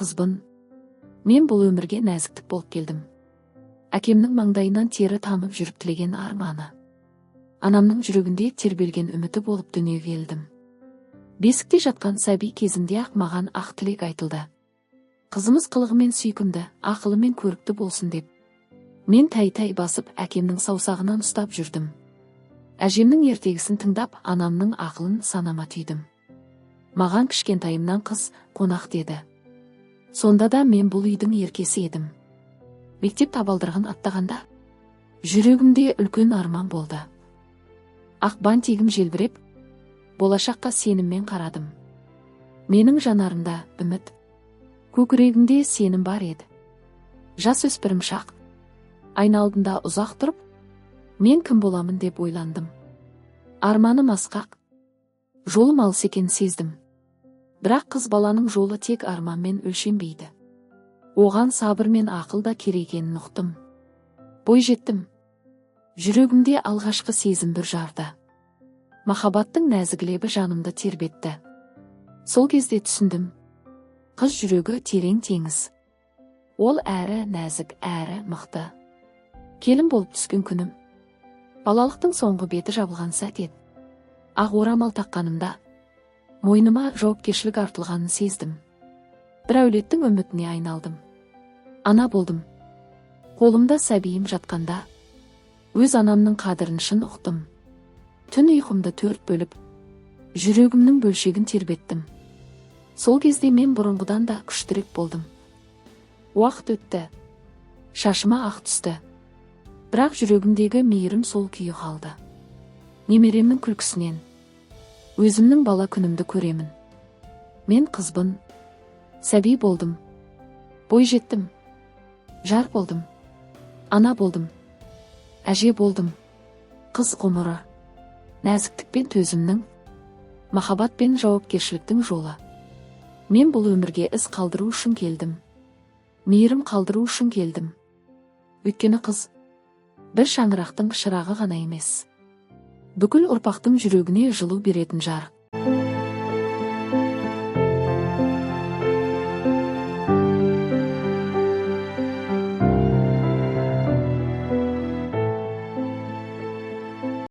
қызбын. Мен бұл өмірге нәзіктік болып келдім. Әкемнің маңдайынан тері тамып жүріп тілеген арманы. Анамның жүрегінде тербелген үміті болып дүниеге келдім. Бесікте жатқан сәби кезімде ақ маған ақ тілек айтылды. Қызымыз қылығымен сүйкімді, ақылымен көрікті болсын деп. Мен тәй-тәй басып әкемнің саусағынан ұстап жүрдім. Әжемнің ертегісін тыңдап, анамның ақылын санама түйдім. Маған кішкентайымнан қыз қонақ деді. Сонда да мен бұл үйдің еркесі едім. Мектеп табалдырығын аттағанда жүрегімде үлкен арман болды. Ақ бантигім желбіреп, болашаққа сеніммен қарадым. Менің жанарымда үміт, көкірегімде сенім бар еді. Жас өспірім шақ, айна алдында ұзақ тұрып, мен кім боламын деп ойландым. Арманым асқақ, жолым алыс екенін сездім. Бірақ қыз баланың жолы тек арманмен өлшенбейді. Оған сабыр мен ақыл да керек екенін ұқтым. Бой жеттім. Жүрегімде алғашқы сезім бір жарды. Махаббаттың нәзік лебі жанымды тербетті. Сол кезде түсіндім. Қыз жүрегі терең теңіз. Ол әрі нәзік, әрі мықты. Келін болып түскен күнім. Балалықтың соңғы беті жабылған сәт еді. Ақ орамал таққанымда мойныма жауапкершілік артылғанын сездім. Бір әулеттің үмітіне айналдым. Ана болдым. Қолымда сәбиім жатқанда, өз анамның қадірін шын ұқтым. Түн ұйқымды төрт бөліп, жүрегімнің бөлшегін тербеттім. Сол кезде мен бұрынғыдан да күштірек болдым. Уақыт өтті. Шашыма ақ түсті. Бірақ жүрегімдегі мейірім сол күйі қалды. Немеремнің күлкісінен өзімнің бала күнімді көремін. Мен қызбын. Сәби болдым. Бой жеттім. Жар болдым. Ана болдым. Әже болдым. Қыз ғұмыры. Нәзіктік пен төзімнің, махаббат пен жауапкершіліктің жолы. Мен бұл өмірге із қалдыру үшін келдім. Мейірім қалдыру үшін келдім. Өйткені қыз бір шаңырақтың шырағы ғана емес. Бүкіл ұрпақтың жүрегіне жылу беретін жарық.